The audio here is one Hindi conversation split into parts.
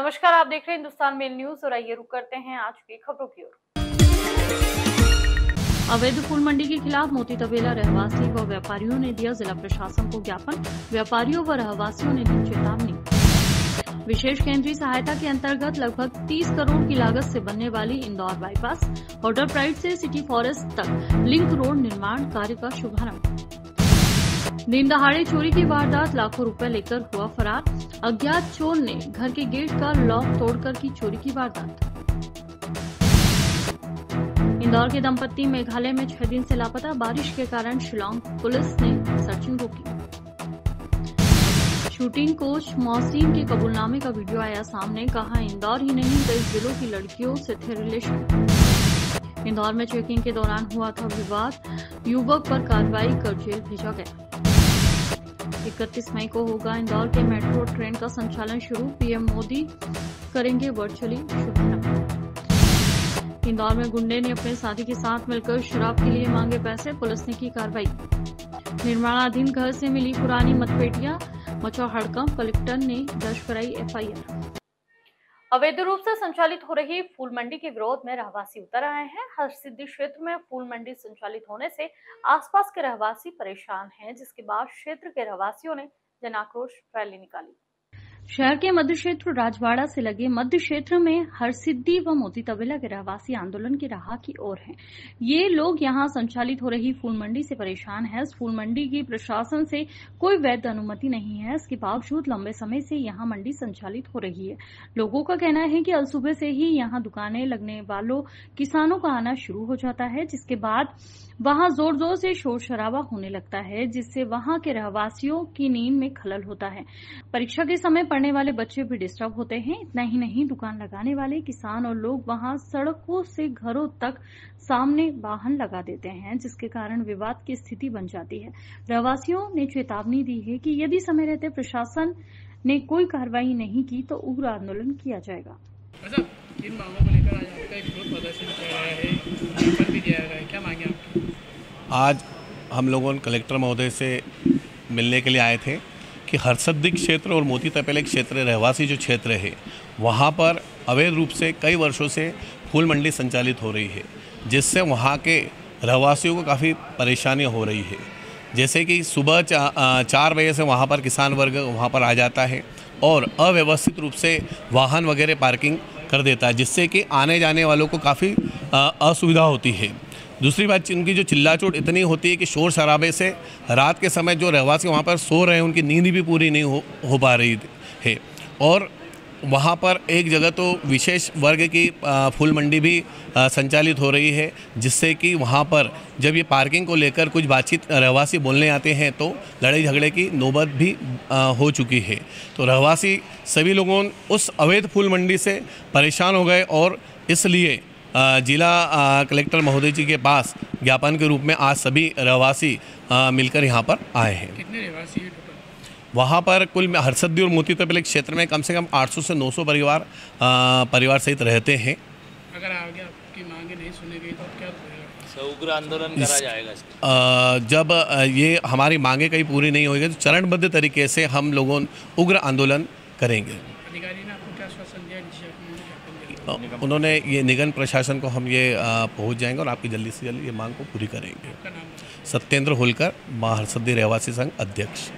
नमस्कार, आप देख रहे हैं हिंदुस्तान मेल न्यूज और आइए रुक करते हैं आज की खबरों की ओर। अवैध फूल मंडी के खिलाफ मोती तबेला रहवासी व व्यापारियों ने दिया जिला प्रशासन को ज्ञापन। व्यापारियों व रहवासियों ने दी चेतावनी। विशेष केंद्रीय सहायता के अंतर्गत लगभग 30 करोड़ की लागत से बनने वाली इंदौर बाईपास होटल प्राइड से सिटी फॉरेस्ट तक लिंक रोड निर्माण कार्य का शुभारंभ। दिन दहाड़े चोरी की वारदात, लाखों रुपए लेकर हुआ फरार। अज्ञात चोर ने घर के गेट का लॉक तोड़कर की चोरी की वारदात। इंदौर के दंपत्ति मेघालय में 6 दिन से लापता, बारिश के कारण शिलांग पुलिस ने सर्चिंग रोकी। शूटिंग कोच मोहसिन के कबूलनामे का वीडियो आया सामने, कहा इंदौर ही नहीं कई जिलों की लड़कियों से थे रिलेशन। इंदौर में चेकिंग के दौरान हुआ था विवाद, युवक पर कार्रवाई कर जेल भेजा गया। 31 मई को होगा इंदौर के मेट्रो ट्रेन का संचालन शुरू, पीएम मोदी करेंगे वर्चुअली शुभारंभ। इंदौर में गुंडे ने अपने साथी के साथ मिलकर शराब के लिए मांगे पैसे, पुलिस ने की कार्रवाई। निर्माणाधीन घर से मिली पुरानी मतपेटियां, मचा हड़कंप, कलेक्टर ने दर्ज कराई एफआईआर। अवैध रूप से संचालित हो रही फूल मंडी के विरोध में रहवासी उतर आए हैं। हरसिद्धि क्षेत्र में फूल मंडी संचालित होने से आसपास के रहवासी परेशान हैं, जिसके बाद क्षेत्र के रहवासियों ने जन आक्रोश रैली निकाली। शहर के मध्य क्षेत्र राजवाड़ा से लगे मध्य क्षेत्र में हरसिद्धि व मोती तबेला के रहवासी आंदोलन की राह की ओर हैं। ये लोग यहां संचालित हो रही फूल मंडी से परेशान हैं। इस फूल मंडी की प्रशासन से कोई वैध अनुमति नहीं है, इसके बावजूद लंबे समय से यहां मंडी संचालित हो रही है। लोगों का कहना है कि अल सुबह से ही यहां दुकानें लगने वालों किसानों का आना शुरू हो जाता है, जिसके बाद वहां जोर जोर से शोर शराबा होने लगता है, जिससे वहां के रहवासियों की नींद में खलल होता है। परीक्षा के समय पढ़ने वाले बच्चे भी डिस्टर्ब होते हैं। इतना ही नहीं, दुकान लगाने वाले किसान और लोग वहां सड़कों से घरों तक सामने वाहन लगा देते हैं, जिसके कारण विवाद की स्थिति बन जाती है। रहवासियों ने चेतावनी दी है कि यदि समय रहते प्रशासन ने कोई कार्रवाई नहीं की तो उग्र आंदोलन किया जाएगा। अच्छा, इन मांगों को लेकर आज आपका एक विरोध प्रदर्शन किया गया है, ज्ञापन भी दिया गया है, क्या मांगे आपकी? आज हम लोगों ने कलेक्टर महोदय से मिलने के लिए आए थे कि हरसिद्धि क्षेत्र और मोती तबेला क्षेत्र रहवासी जो क्षेत्र है वहाँ पर अवैध रूप से कई वर्षों से फूल मंडी संचालित हो रही है, जिससे वहाँ के रहवासियों को काफ़ी परेशानियाँ हो रही है। जैसे कि सुबह 4 बजे से वहाँ पर किसान वर्ग वहाँ पर आ जाता है और अव्यवस्थित रूप से वाहन वगैरह पार्किंग कर देता है, जिससे कि आने जाने वालों को काफ़ी असुविधा होती है। दूसरी बात, उनकी जो चिल्लाचोट इतनी होती है कि शोर शराबे से रात के समय जो रहवासी वहाँ पर सो रहे हैं उनकी नींद भी पूरी नहीं हो पा रही है। और वहाँ पर एक जगह तो विशेष वर्ग की फूल मंडी भी संचालित हो रही है, जिससे कि वहाँ पर जब ये पार्किंग को लेकर कुछ बातचीत रहवासी बोलने आते हैं तो लड़ाई झगड़े की नौबत भी हो चुकी है। तो रहवासी सभी लोगों उस अवैध फूल मंडी से परेशान हो गए और इसलिए जिला कलेक्टर महोदय जी के पास ज्ञापन के रूप में आज सभी रहवासी मिलकर यहाँ पर आए हैं। कितने रहवासी हैं? वहाँ पर कुल हरसिद्धि और मोती तबेला क्षेत्र में कम से कम 800 से 900 परिवार सहित रहते हैं। अगर आगे आपकी मांगे नहीं सुनी गई तो क्या होगा? उग्र आंदोलन करा जाएगा। जब ये हमारी मांगे कहीं पूरी नहीं होगी तो चरणबद्ध तरीके से हम लोगों उग्र आंदोलन करेंगे। अधिकारी ने आपको क्या आश्वासन दिया? उन्होंने ये निगम प्रशासन को हम ये पहुँच जाएंगे और आपकी जल्दी से जल्दी ये मांग को पूरी करेंगे। सत्येंद्र होलकर, हरसिद्धि रहवासी संघ अध्यक्ष।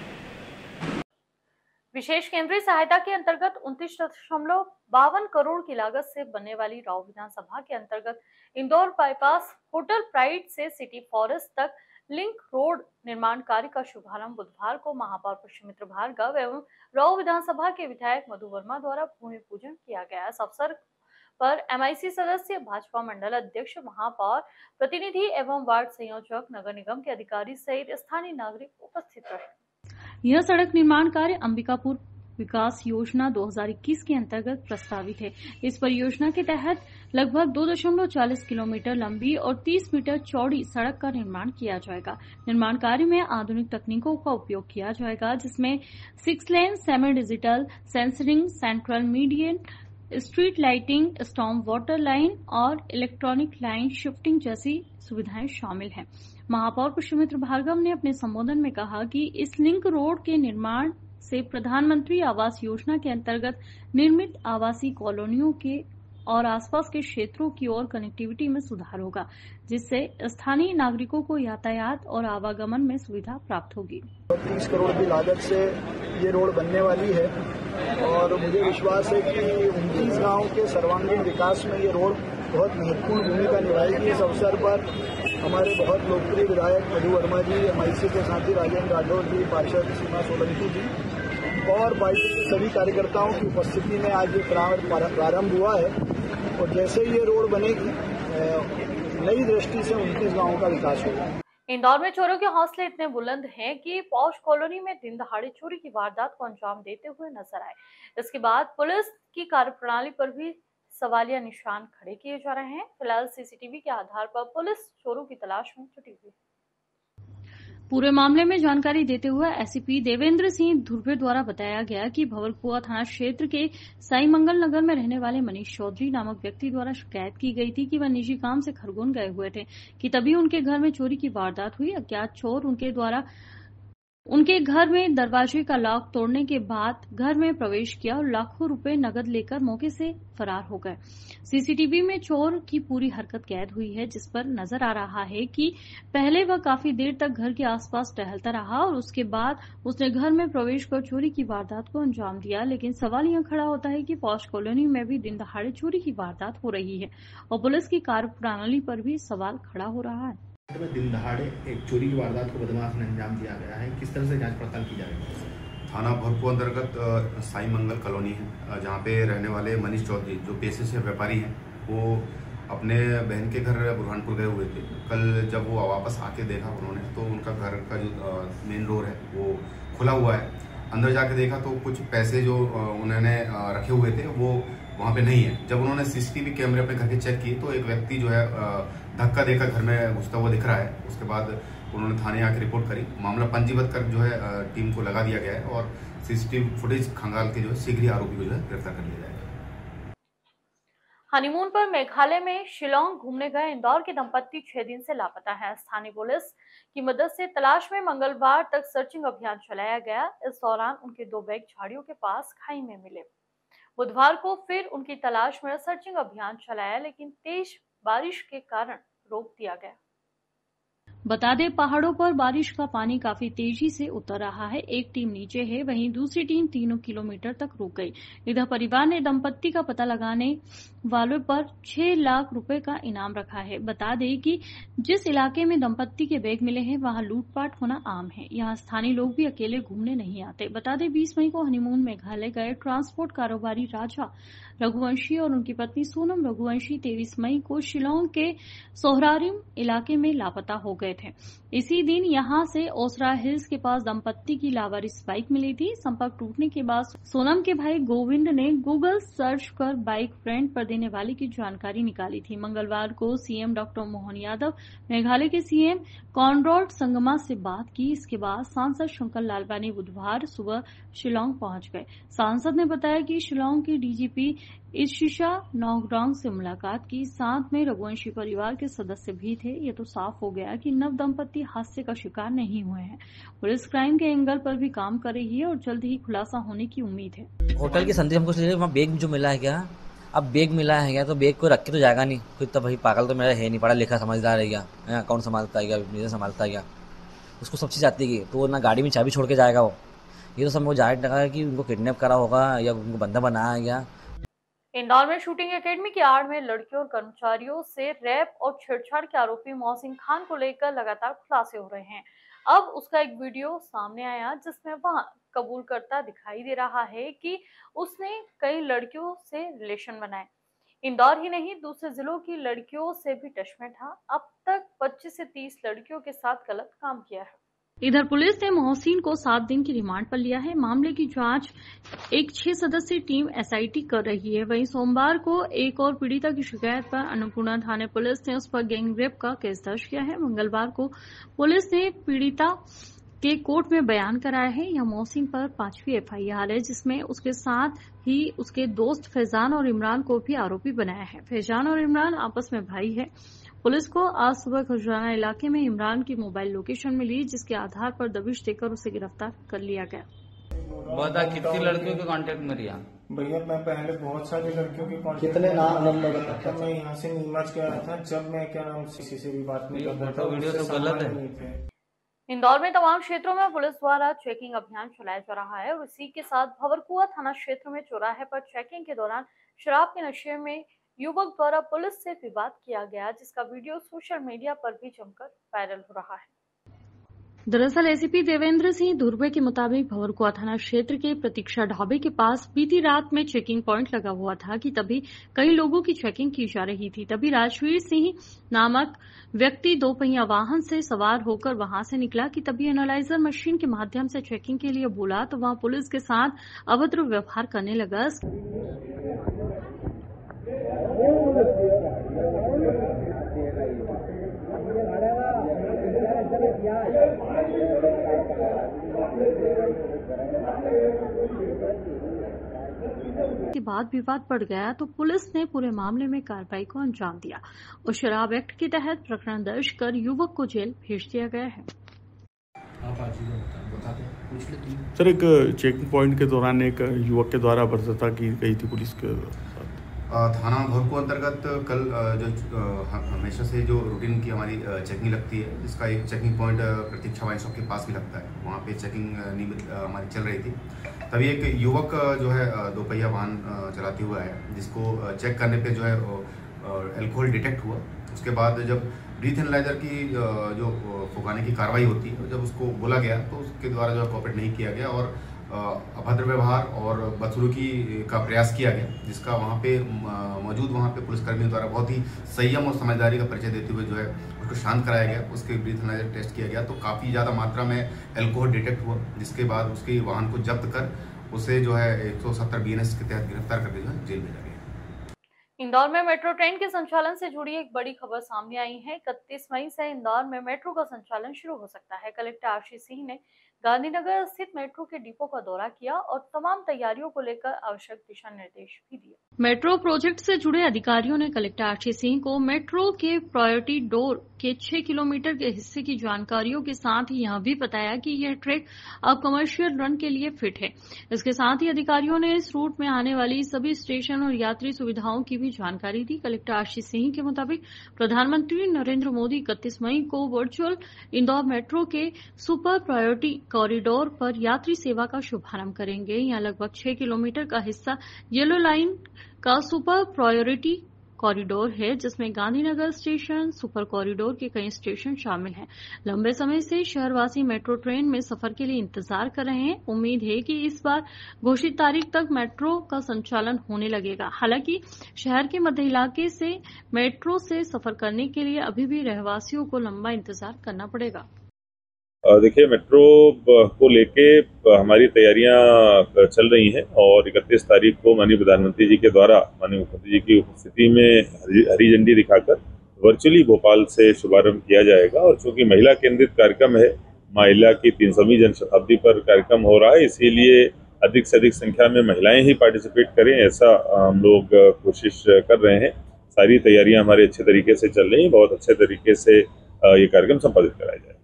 विशेष केंद्रीय सहायता के अंतर्गत 29.52 करोड़ की लागत से बनने वाली राव विधानसभा के अंतर्गत इंदौर बाईपास होटल प्राइड से सिटी फॉरेस्ट तक लिंक रोड निर्माण कार्य का शुभारंभ बुधवार को महापौर पुष्यमित्र भार्गव एवं राव विधानसभा के विधायक मधु वर्मा द्वारा भूमि पूजन किया गया। इस अवसर पर एमआईसी सदस्य, भाजपा मंडल अध्यक्ष, महापौर, प्रतिनिधि एवं वार्ड संयोजक, नगर निगम के अधिकारी सहित स्थानीय नागरिक उपस्थित रहे। यह सड़क निर्माण कार्य अंबिकापुर विकास योजना 2021 के अंतर्गत प्रस्तावित है। इस परियोजना के तहत लगभग 2.40 किलोमीटर लंबी और 30 मीटर चौड़ी सड़क का निर्माण किया जाएगा। निर्माण कार्य में आधुनिक तकनीकों का उपयोग किया जाएगा, जिसमें 6 lane, semi digital sensoring, central median, street lighting, storm water line और इलेक्ट्रॉनिक लाइन शिफ्टिंग जैसी सुविधाएं शामिल हैं। महापौर पुष्यमित्र भार्गव ने अपने संबोधन में कहा कि इस लिंक रोड के निर्माण से प्रधानमंत्री आवास योजना के अंतर्गत निर्मित आवासीय कॉलोनियों के और आसपास के क्षेत्रों की ओर कनेक्टिविटी में सुधार होगा, जिससे स्थानीय नागरिकों को यातायात और आवागमन में सुविधा प्राप्त होगी। 30 करोड़ की लागत से ये रोड बनने वाली है और मुझे विश्वास है कि 29 गांव के सर्वांगीण विकास में ये रोड बहुत महत्वपूर्ण भूमिका निभाएगी। इस अवसर पर हमारे बहुत लोकप्रिय विधायक मधु वर्मा जी, एमआईसी के साथी राजेंद्र राठौर जी, पार्षद सीमा सोलंकी जी और पार्टी के सभी कार्यकर्ताओं की उपस्थिति में आज ये प्रारंभ हुआ है और जैसे ये रोड बनेगी नई दृष्टि से 29 गांवों का विकास होगा। इंदौर में चोरों के हौसले इतने बुलंद हैं कि पौष कॉलोनी में दिन दहाड़े चोरी की वारदात को अंजाम देते हुए नजर आए। इसके बाद पुलिस की कार्यप्रणाली पर भी सवालिया निशान खड़े किए जा रहे हैं। फिलहाल सीसीटीवी के आधार पर पुलिस चोरों की तलाश में जुटी हुई है। पूरे मामले में जानकारी देते हुए एसीपी देवेंद्र सिंह धुर्वे द्वारा बताया गया कि भंवरकुआ थाना क्षेत्र के साई मंगल नगर में रहने वाले मनीष चौधरी नामक व्यक्ति द्वारा शिकायत की गई थी कि वह निजी काम से खरगोन गए हुए थे कि तभी उनके घर में चोरी की वारदात हुई। अज्ञात चोर उनके घर में दरवाजे का लॉक तोड़ने के बाद घर में प्रवेश किया और लाखों रुपए नकद लेकर मौके से फरार हो गए। सीसीटीवी में चोर की पूरी हरकत कैद हुई है, जिस पर नजर आ रहा है कि पहले वह काफी देर तक घर के आसपास टहलता रहा और उसके बाद उसने घर में प्रवेश कर चोरी की वारदात को अंजाम दिया। लेकिन सवाल यह खड़ा होता है कि पौष कॉलोनी में भी दिन दहाड़े चोरी की वारदात हो रही है और पुलिस की कार्यप्रणाली पर भी सवाल खड़ा हो रहा है। में दिन दहाड़े एक चोरी की वारदात को बदमाश ने अंजाम दिया गया है, किस तरह से जांच पड़ताल की जा रही है? थाना भंवरकुआ अंतर्गत साई मंगल कॉलोनी है, जहाँ पे रहने वाले मनीष चौधरी जो पेशे से व्यापारी हैं, वो अपने बहन के घर बुरहानपुर गए हुए थे। कल जब वो वापस आके देखा उन्होंने तो उनका घर का जो मेन डोर है वो खुला हुआ है। अंदर जाके देखा तो कुछ पैसे जो उन्होंने रखे हुए थे वो वहाँ पे नहीं है। जब उन्होंने सीसीटीवी कैमरे अपने घर के चेक किए तो एक व्यक्ति जो है धक्का देकर घर में घुसता हुआ दिख रहा है। उसके बाद उन्होंने थाने आके रिपोर्ट करी, मामला पंजीबद्ध कर जो है टीम को लगा दिया गया है और सीसीटीवी फुटेज खंगाल के जो है शीघ्र ही आरोपी को जो है गिरफ्तार कर लिया जाएगा। हनीमून पर मेघालय में शिलोंग घूमने गए इंदौर के दंपत्ति 6 दिन से लापता है। स्थानीय पुलिस की मदद से तलाश में मंगलवार तक सर्चिंग अभियान चलाया गया। इस दौरान उनके 2 बैग झाड़ियों के पास खाई में मिले। बुधवार को फिर उनकी तलाश में सर्चिंग अभियान चलाया, लेकिन तेज बारिश के कारण रोक दिया गया। बता दें, पहाड़ों पर बारिश का पानी काफी तेजी से उतर रहा है। एक टीम नीचे है, वहीं दूसरी टीम 3 किलोमीटर तक रुक गई। इधर परिवार ने दंपत्ति का पता लगाने वालों पर 6 लाख रुपए का इनाम रखा है। बता दें कि जिस इलाके में दंपत्ति के बैग मिले हैं वहां लूटपाट होना आम है। यहां स्थानीय लोग भी अकेले घूमने नहीं आते। बता दें, 20 मई को हनीमून मेघालय गए ट्रांसपोर्ट कारोबारी राजा रघुवंशी और उनकी पत्नी सोनम रघुवंशी 23 मई को शिलोंग के सोहरारिम इलाके में लापता हो गए थे। इसी दिन यहां से ओसरा हिल्स के पास दंपत्ति की लावारिस बाइक मिली थी। संपर्क टूटने के बाद सोनम के भाई गोविंद ने गूगल सर्च कर बाइक रेंट पर देने वाले की जानकारी निकाली थी। मंगलवार को सीएम डॉक्टर मोहन यादव, मेघालय के सीएम कॉनरॉड संगमा से बात की। इसके बाद सांसद शंकर लालवानी बुधवार सुबह शिलोंग पहुंच गए। सांसद ने बताया कि शिलोंग के डीजीपी इशिशा नौगरांग से मुलाकात की। साथ में रघुवंशी परिवार के सदस्य भी थे। ये तो साफ हो गया कि नव दंपत्ति हादसे का शिकार नहीं हुए हैं। पुलिस क्राइम के एंगल पर भी काम कर रही है और जल्द ही खुलासा होने की उम्मीद है। होटल की संदेश हमको वहाँ बैग जो मिला है क्या? अब बैग मिला है क्या तो बैग को रख के तो जाएगा नहीं कोई। तो भाई पागल तो मेरा है नहीं, पढ़ा लिखा समझदार है क्या, अकाउंट संभालता है क्या, बिजनेस संभालता है क्या, उसको सब चीज़ आती है। तो वो ना गाड़ी में चाबी छोड़ के जाएगा वो। ये तो सब मुझे जाहिर लगा कि उनको किडनैप करा होगा या उनको बंदा बनाया गया। इंदौर में शूटिंग एकेडमी की आड़ में लड़कियों और कर्मचारियों से रैप और छेड़छाड़ के आरोपी मोहसिन खान को लेकर लगातार खुलासे हो रहे हैं। अब उसका एक वीडियो सामने आया जिसमें वह कबूल करता दिखाई दे रहा है कि उसने कई लड़कियों से रिलेशन बनाए। इंदौर ही नहीं, दूसरे जिलों की लड़कियों से भी टच में था। अब तक 25 से 30 लड़कियों के साथ गलत काम किया है। इधर पुलिस ने मोहसिन को 7 दिन की रिमांड पर लिया है। मामले की जांच एक 6 सदस्यीय टीम एसआईटी कर रही है। वहीं सोमवार को एक और पीड़िता की शिकायत पर अन्नपूर्णा थाने पुलिस ने उस पर गैंगरेप का केस दर्ज किया है। मंगलवार को पुलिस ने पीड़िता के कोर्ट में बयान कराया है। यह मोहसिन पर 5वीं एफआईआर है, जिसमें उसके साथ ही उसके दोस्त फैजान और इमरान को भी आरोपी बनाया है। फैजान और इमरान आपस में भाई है। पुलिस को आज सुबह खजुराना इलाके में इमरान की मोबाइल लोकेशन मिली, जिसके आधार पर दबिश देकर उसे गिरफ्तार कर लिया गया। बता कितनी लड़कियों के कांटेक्ट में रिया? भैया मैं पहले बहुत सारी लड़कियों के कांटेक्ट कितने नंबर तब मैं यहाँ से नीमच गया था, जब मैं क्या नाम किसी से भी बात नहीं करता था, वीडियो तो गलत है। इंदौर में तमाम क्षेत्रों में पुलिस द्वारा चेकिंग अभियान चलाया जा रहा है और इसी के साथ भंवरकुआ थाना क्षेत्र में चौराहे पर चेकिंग के दौरान शराब के नशे में युवक द्वारा पुलिस से विवाद किया गया, जिसका वीडियो सोशल मीडिया पर भी जमकर वायरल हो रहा है। दरअसल एसीपी देवेंद्र सिंह धुर्वे के मुताबिक भंवरकुआ थाना क्षेत्र के प्रतीक्षा ढाबे के पास बीती रात में चेकिंग पॉइंट लगा हुआ था कि तभी कई लोगों की चेकिंग की जा रही थी। तभी राजवीर सिंह नामक व्यक्ति 2 पहिया वाहन से सवार होकर वहां से निकला कि तभी एनालाइजर मशीन के माध्यम से चेकिंग के लिए बोला तो वहां पुलिस के साथ अभद्र व्यवहार करने लगा। के बाद विवाद बढ़ गया तो पुलिस ने पूरे मामले में कार्रवाई को अंजाम दिया और शराब एक्ट के तहत प्रकरण दर्ज कर युवक को जेल भेज दिया गया है। सर, एक चेकिंग पॉइंट के दौरान एक युवक के द्वारा बर्बरता की गई थी पुलिस के थाना भंवरकुआ अंतर्गत कल जो हमेशा से जो रूटीन की हमारी चेकिंग लगती है, जिसका एक चेकिंग पॉइंट प्रतीक्षा वाइन शॉप के पास भी लगता है, वहाँ पे चेकिंग नियमित हमारी चल रही थी। तभी एक युवक जो है 2 पहिया वाहन चलाते हुआ है, जिसको चेक करने पे जो है अल्कोहल डिटेक्ट हुआ। उसके बाद जब ब्रीथ एनालाइजर की जो फुकाने की कार्रवाई होती है, जब उसको बोला गया तो उसके द्वारा जो है कोऑपरेट नहीं किया गया और अभद्र व्यवहार और बदसलूकी का प्रयास किया गया, जिसका वहाँ पे मौजूद पे पुलिसकर्मियों द्वारा बहुत ही संयम और समझदारी का परिचय देते हुए जो है उसको शांत कराया गया। उसके ब्रीथ एनालाइजर टेस्ट किया गया तो काफ़ी ज़्यादा मात्रा में अल्कोहल डिटेक्ट हुआ, जिसके बाद उसके वाहन को जब्त कर उसे जो है 170 BNS के तहत गिरफ्तार करके जो है जेल भेजा गया। इंदौर में मेट्रो ट्रेन के संचालन से जुड़ी एक बड़ी खबर सामने आई है। 31 मई से इंदौर में मेट्रो का संचालन शुरू हो सकता है। कलेक्टर आशीष सिंह ने गांधीनगर स्थित मेट्रो के डिपो का दौरा किया और तमाम तैयारियों को लेकर आवश्यक दिशा निर्देश भी दिए। मेट्रो प्रोजेक्ट से जुड़े अधिकारियों ने कलेक्टर आशीष सिंह को मेट्रो के प्रायोरिटी डोर के 6 किलोमीटर के हिस्से की जानकारियों के साथ ही यह भी बताया कि यह ट्रैक अब कमर्शियल रन के लिए फिट है। इसके साथ ही अधिकारियों ने इस रूट में आने वाली सभी स्टेशन और यात्री सुविधाओं की भी जानकारी दी। कलेक्टर आशीष सिंह के मुताबिक प्रधानमंत्री नरेंद्र मोदी 31 मई को वर्चुअल इंदौर मेट्रो के सुपर प्रायोरिटी कॉरिडोर पर यात्री सेवा का शुभारंभ करेंगे। यहाँ लगभग 6 किलोमीटर का हिस्सा येलो लाइन का सुपर प्रायोरिटी कॉरिडोर है, जिसमें गांधीनगर स्टेशन, सुपर कॉरिडोर के कई स्टेशन शामिल हैं। लंबे समय से शहरवासी मेट्रो ट्रेन में सफर के लिए इंतजार कर रहे हैं। उम्मीद है कि इस बार घोषित तारीख तक मेट्रो का संचालन होने लगेगा। हालांकि शहर के मध्य इलाके से मेट्रो से सफर करने के लिए अभी भी रहवासियों को लंबा इंतजार करना पड़ेगा। देखिए, मेट्रो को लेके हमारी तैयारियां चल रही हैं और 31 तारीख को माननीय प्रधानमंत्री जी के द्वारा माननीय मुख्यमंत्री जी की उपस्थिति में हरी झंडी दिखाकर वर्चुअली भोपाल से शुभारंभ किया जाएगा। और चूंकि महिला केंद्रित कार्यक्रम है, महिला की 300वीं जन शताब्दी पर कार्यक्रम हो रहा है, इसीलिए अधिक से अधिक संख्या में महिलाएं ही पार्टिसिपेट करें, ऐसा हम लोग कोशिश कर रहे हैं। सारी तैयारियां हमारे अच्छे तरीके से चल रही हैं, बहुत अच्छे तरीके से ये कार्यक्रम संपादित कराया जाए।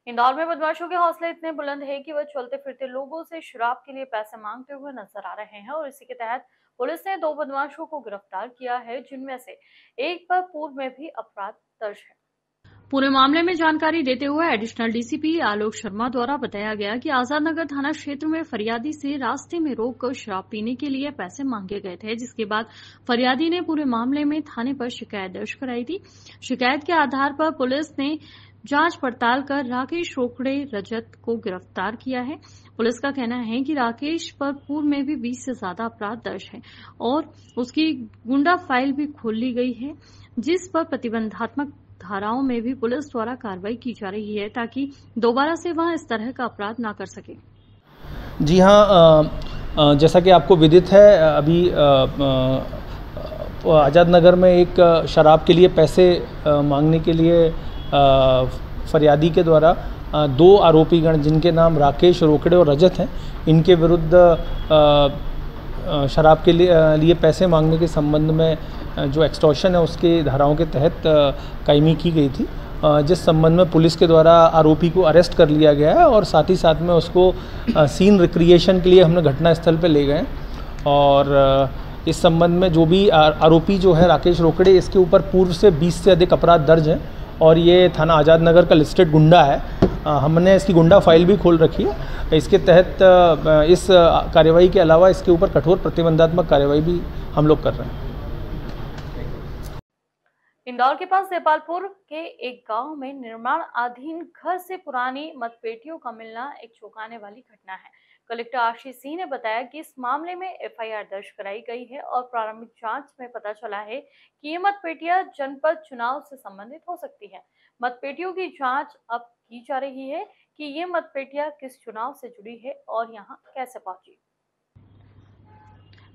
इंदौर में बदमाशों के हौसले इतने बुलंद है कि वह चलते फिरते लोगों से शराब के लिए पैसे मांगते हुए नजर आ रहे हैं और इसी के तहत पुलिस ने 2 बदमाशों को गिरफ्तार किया है, जिनमें से एक पर पूर्व में भी अपराध दर्ज है। पूरे मामले में जानकारी देते हुए एडिशनल डीसीपी आलोक शर्मा द्वारा बताया गया कि आजाद नगर थाना क्षेत्र में फरियादी से रास्ते में रोककर शराब पीने के लिए पैसे मांगे गए थे, जिसके बाद फरियादी ने पूरे मामले में थाने पर शिकायत दर्ज कराई थी। शिकायत के आधार पर पुलिस ने जांच पड़ताल कर राकेश रोकड़े रजत को गिरफ्तार किया है। पुलिस का कहना है कि राकेश पर पूर्व में भी 20 से ज्यादा अपराध दर्ज है और उसकी गुंडा फाइल भी खोल ली गई है, जिस पर प्रतिबंधात्मक धाराओं में भी पुलिस द्वारा कार्रवाई की जा रही है ताकि दोबारा से वह इस तरह का अपराध न कर सके। जी हाँ, जैसा कि आपको विदित है, अभी आजाद नगर में एक शराब के लिए पैसे मांगने के लिए फरियादी के द्वारा 2 आरोपीगण, जिनके नाम राकेश रोकड़े और रजत हैं, इनके विरुद्ध शराब के लिए पैसे मांगने के संबंध में जो एक्सटॉर्शन है उसके धाराओं के तहत कायमी की गई थी जिस संबंध में पुलिस के द्वारा आरोपी को अरेस्ट कर लिया गया है और साथ ही साथ में उसको सीन रिक्रिएशन के लिए हमने घटनास्थल पर ले गए और इस संबंध में जो भी आरोपी जो है राकेश रोकड़े, इसके ऊपर पूर्व से 20 से अधिक अपराध दर्ज हैं और ये थाना आज़ाद नगर का लिस्टेड गुंडा है। हमने इसकी गुंडा फाइल भी खोल रखी है। इसके तहत इस कार्रवाई के अलावा इसके ऊपर कठोर प्रतिबंधात्मक कार्रवाई भी हम लोग कर रहे हैं। इंदौर के पास देपालपुर के एक गांव में निर्माणाधीन घर से पुरानी मतपेटियों का मिलना एक चौंकाने वाली घटना है। कलेक्टर आशीष सिंह ने बताया कि इस मामले में एफआईआर दर्ज कराई गई है और प्रारंभिक जांच में पता चला है कि ये मतपेटियां जनपद चुनाव से संबंधित हो सकती है। मतपेटियों की जांच अब की जा रही है कि ये मतपेटियां किस चुनाव से जुड़ी है और यहां कैसे पहुंची।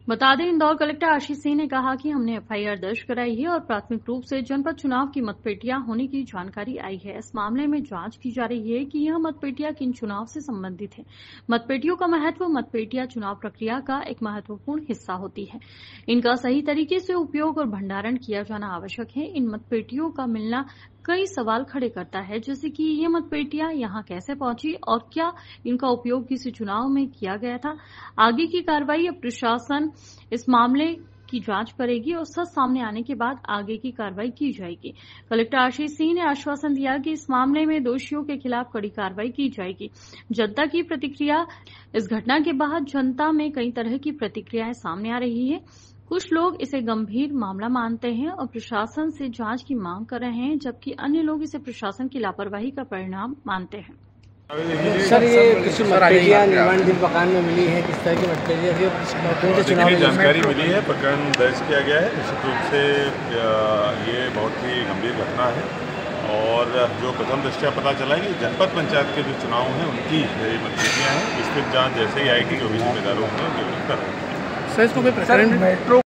बता दें, इंदौर कलेक्टर आशीष सिंह ने कहा कि हमने एफआईआर दर्ज कराई है और प्राथमिक रूप से जनपद चुनाव की मतपेटियां होने की जानकारी आई है। इस मामले में जांच की जा रही है कि यह मतपेटियां किन चुनाव से संबंधित है। मतपेटियों का महत्व, मतपेटियां चुनाव प्रक्रिया का एक महत्वपूर्ण हिस्सा होती है। इनका सही तरीके से उपयोग और भंडारण किया जाना आवश्यक है। इन मतपेटियों का मिलना कई सवाल खड़े करता है, जैसे कि ये मतपेटियां यहां कैसे पहुंची और क्या इनका उपयोग किसी चुनाव में किया गया था। आगे की कार्रवाई अब प्रशासन इस मामले की जांच करेगी और सच सामने आने के बाद आगे की कार्रवाई की जाएगी। कलेक्टर आशीष सिंह ने आश्वासन दिया कि इस मामले में दोषियों के खिलाफ कड़ी कार्रवाई की जाएगी। जनता की प्रतिक्रिया, इस घटना के बाद जनता में कई तरह की प्रतिक्रियाएं सामने आ रही है। कुछ लोग इसे गंभीर मामला मानते हैं और प्रशासन से जांच की मांग कर रहे हैं, जबकि अन्य लोग इसे प्रशासन की लापरवाही का परिणाम मानते हैं। सर, ये कुछ मतपेटियां निर्माणाधीन मकान में मिली है, किस तरह की मतपेटियां जानकारी मिली है, प्रकरण दर्ज किया गया है। निश्चित रूप से ये बहुत ही गंभीर घटना है और जो प्रथम दृष्टया पता चला है कि जनपद पंचायत के जो चुनाव हैं उनकी मतपेटियां हैं। विस्तृत जाँच जैसे ही आएगी जो भी जिम्मेदार होंगे उनके विरुद्ध कर रहे हैं। सर, इसमें कोई प्रकरण